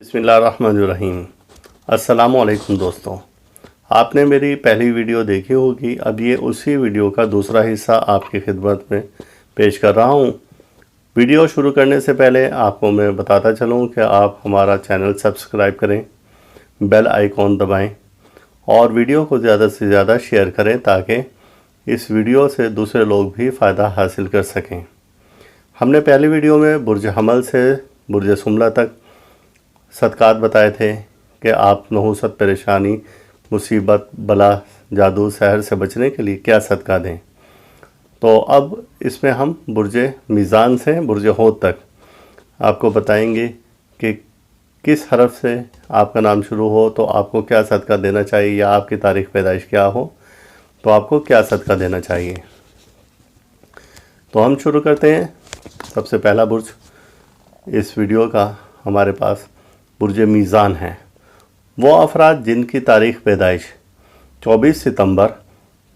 बिस्मिल्लाहिर्रहमानिर्रहीम। अस्सलामुअलैकुम दोस्तों, आपने मेरी पहली वीडियो देखी होगी। अब ये उसी वीडियो का दूसरा हिस्सा आपकी खिदमत में पेश कर रहा हूँ। वीडियो शुरू करने से पहले आपको मैं बताता चलूँ कि आप हमारा चैनल सब्सक्राइब करें, बेल आइकॉन दबाएं और वीडियो को ज़्यादा से ज़्यादा शेयर करें ताकि इस वीडियो से दूसरे लोग भी फ़ायदा हासिल कर सकें। हमने पहली वीडियो में बुर्ज हमल से बुर्ज सुमला तक सदक़ात बताए थे कि आप नहुसत, परेशानी, मुसीबत, बला, जादू, सहर से बचने के लिए क्या सदका दें। तो अब इसमें हम बुर्ज मीज़ान से बुर्ज होद तक आपको बताएंगे कि किस हरफ से आपका नाम शुरू हो तो आपको क्या सदका देना चाहिए, या आपकी तारीख़ पैदाइश क्या हो तो आपको क्या सदका देना चाहिए। तो हम शुरू करते हैं। सबसे पहला बुर्ज इस वीडियो का हमारे पास बुर्ज मीज़ान है। वो अफराद जिनकी तारीख़ पैदाइश 24 सितंबर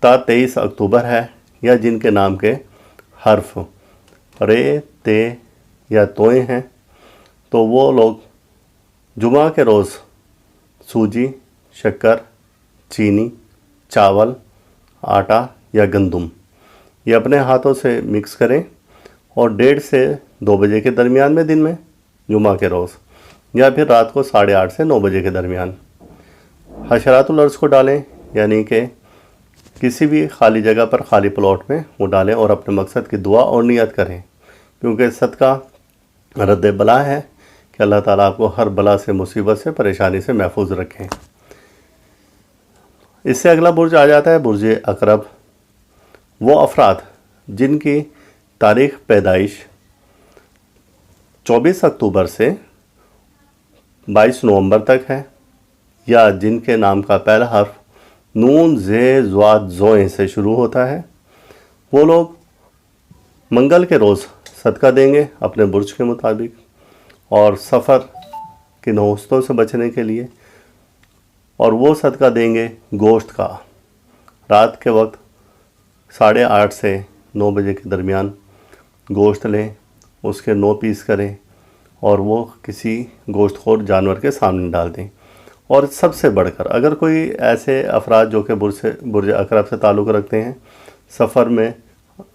ता 23 अक्टूबर है, या जिनके नाम के हर्फ रे, ते या तोए हैं, तो वो लोग जुमा के रोज़ सूजी, शक्कर, चीनी, चावल, आटा या गंदम ये अपने हाथों से मिक्स करें और 1:30 से 2 बजे के दरमियान में दिन में जुमा के रोज़, या फिर रात को 8:30 से 9 बजे के दरमियान हशरातुल अर्ज़ को डालें, यानी कि किसी भी खाली जगह पर, खाली प्लॉट में वो डालें और अपने मकसद की दुआ और नियत करें, क्योंकि सदका रद्द बला है कि अल्लाह ताला आपको हर बला से, मुसीबत से, परेशानी से महफूज रखें। इससे अगला बुर्ज आ जाता है बुर्ज अकरब। वो अफराद जिनकी तारीख़ पैदाइश 24 अक्टूबर से 22 नवंबर तक है, या जिनके नाम का पहला हर्फ नून, जे, ज़्वाद, ज़ोए से शुरू होता है, वो लोग मंगल के रोज़ सदका देंगे अपने बुर्ज के मुताबिक, और सफ़र के नहुस्तों से बचने के लिए। और वो सदका देंगे गोश्त का। रात के वक्त 8:30 से 9 बजे के दरमियान गोश्त लें, उसके 9 पीस करें और वो किसी गोश्तखोर जानवर के सामने डाल दें। और सबसे बढ़कर अगर कोई ऐसे अफराद जो कि बुर्ज अकरब से ताल्लुक़ रखते हैं, सफ़र में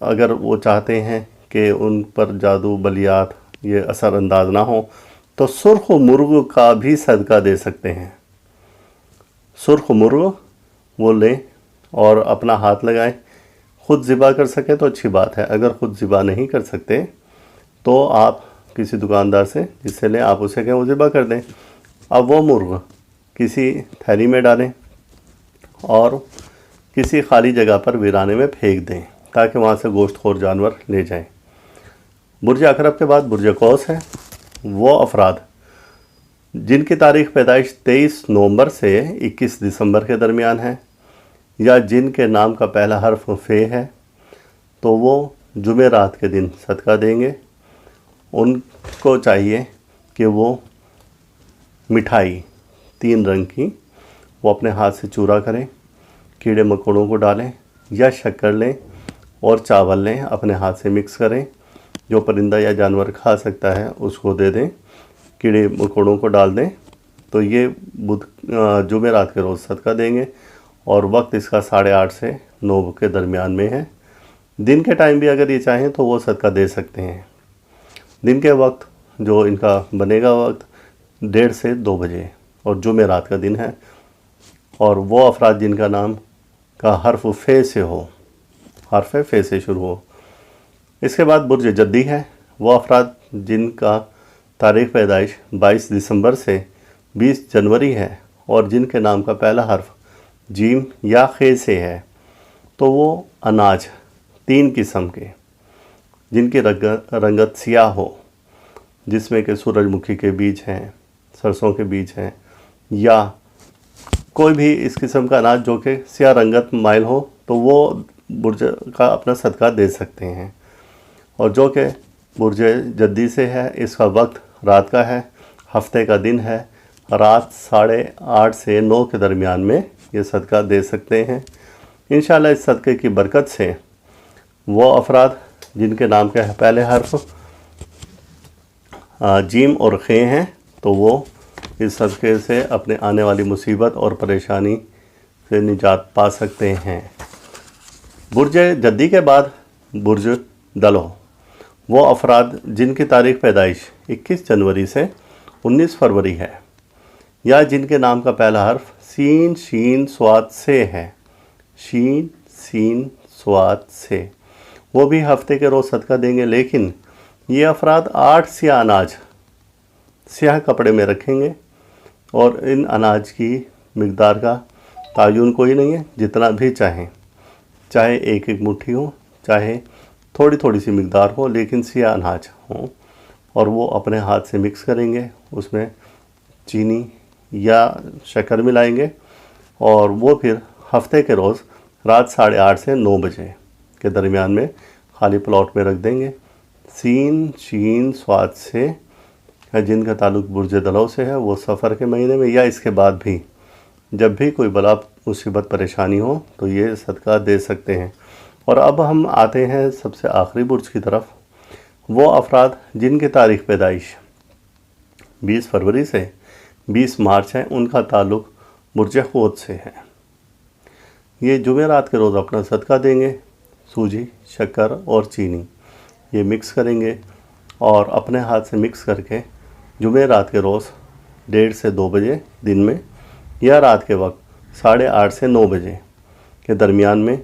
अगर वो चाहते हैं कि उन पर जादू, बलियात ये असरअंदाज ना हो, तो सुर्ख मुर्ग का भी सदका दे सकते हैं। सुर्ख मुर्ग वो लें और अपना हाथ लगाएं। ख़ुद ज़िबा कर सके तो अच्छी बात है, अगर ख़ुद ज़िबा नहीं कर सकते तो आप किसी दुकानदार से जिससे लें, आप उसे कहें वो ज़िबा कर दें। अब वो मुर्ग किसी थैली में डालें और किसी खाली जगह पर वीराने में फेंक दें ताकि वहाँ से गोश्तखोर जानवर ले जाएं। बुर्ज अकरब के बाद बुर्ज कौस है। वो अफराद जिनकी तारीख़ पैदाइश 23 नवंबर से 21 दिसंबर के दरमियान है, या जिनके नाम का पहला हर्फ फे है, तो वो जुमेरात के दिन सदका देंगे। उनको चाहिए कि वो मिठाई 3 रंग की वो अपने हाथ से चूरा करें, कीड़े मकोड़ों को डालें या शक्कर लें और चावल लें, अपने हाथ से मिक्स करें। जो परिंदा या जानवर खा सकता है उसको दे दें, कीड़े मकोड़ों को डाल दें। तो ये जुमेरात के रोज़ सदका देंगे और वक्त इसका 8:30 से 9 के दरमियान में है। दिन के टाइम भी अगर ये चाहें तो वो सदका दे सकते हैं। दिन के वक्त जो इनका बनेगा वक्त 1:30 से 2 बजे और जुमेरात का दिन है। और वो अफराद जिनका नाम का हर्फ फे से हो, हर्फ फे से शुरू हो। इसके बाद बुर्ज जद्दी है। वो अफराद जिनका तारीख़ पैदाइश 22 दिसंबर से 20 जनवरी है और जिनके नाम का पहला हर्फ जीम या खे से है, तो वो अनाज 3 किस्म के जिनकी रंगत सियाह हो, जिसमें कि सूरजमुखी के बीज हैं, सरसों के बीज हैं, या कोई भी इस किस्म का अनाज जो कि सियाह रंगत माइल हो, तो वो बुर्ज का अपना सदका दे सकते हैं। और जो कि बुर्ज जद्दी से है, इसका वक्त रात का है, हफ्ते का दिन है, रात 8:30 से 9 के दरमियान में ये सदका दे सकते हैं। इंशाल्लाह इस सदक़े की बरकत से वो अफराद जिनके नाम के पहले हर्फ जीम और खे हैं, तो वो इस सदक़े से अपने आने वाली मुसीबत और परेशानी से निजात पा सकते हैं। बुर्ज जद्दी के बाद बुर्ज दलो, वो अफराद जिनकी तारीख़ पैदाइश 21 जनवरी से 19 फरवरी है या जिनके नाम का पहला हर्फ सीन शीन स्वाद से है, शीन सीन स्वाद से, वो भी हफ्ते के रोज़ सदका देंगे। लेकिन ये अफराद 8 सियाह अनाज स्याह कपड़े में रखेंगे और इन अनाज की मिकदार का तायुन कोई नहीं है, जितना भी चाहें, चाहे एक एक मुट्ठी हो, चाहे थोड़ी थोड़ी सी मिकदार हो, लेकिन सियाह अनाज हो। और वो अपने हाथ से मिक्स करेंगे, उसमें चीनी या शक्कर मिलाएंगे और वो फिर हफ्ते के रोज़ रात 8:30 से 9 बजे के दरमियान में खाली प्लॉट में रख देंगे। सीन शीन स्वाद से है जिनका ताल्लुक़ बुर्ज दलो से है, वो सफ़र के महीने में या इसके बाद भी जब भी कोई बला मुसीबत परेशानी हो तो ये सदका दे सकते हैं। और अब हम आते हैं सबसे आखिरी बुर्ज की तरफ। वो अफराद जिनकी तारीख़ पैदाइश 20 फरवरी से 20 मार्च है, उनका ताल्लुक़ बुर्ज हूत से है। ये जुमेरात के रोज़ अपना सदका देंगे। सूजी, शक्कर और चीनी ये मिक्स करेंगे और अपने हाथ से मिक्स करके जुमेरात के रोज़ 1:30 से 2 बजे दिन में या रात के वक्त 8:30 से 9 बजे के दरमियान में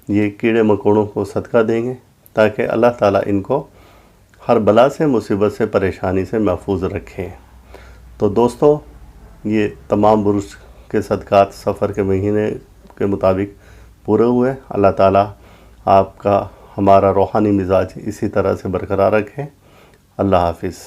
ये कीड़े मकोड़ों को सदका देंगे ताकि अल्लाह ताला इनको हर बला से, मुसीबत से, परेशानी से महफूज रखे। तो दोस्तों, ये तमाम बुर्ज के सदक़ात सफ़र के महीने के मुताबिक पूरे हुए। अल्लाह ताला आपका हमारा रूहानी मिजाज इसी तरह से बरकरार रखे। अल्लाह हाफिज़।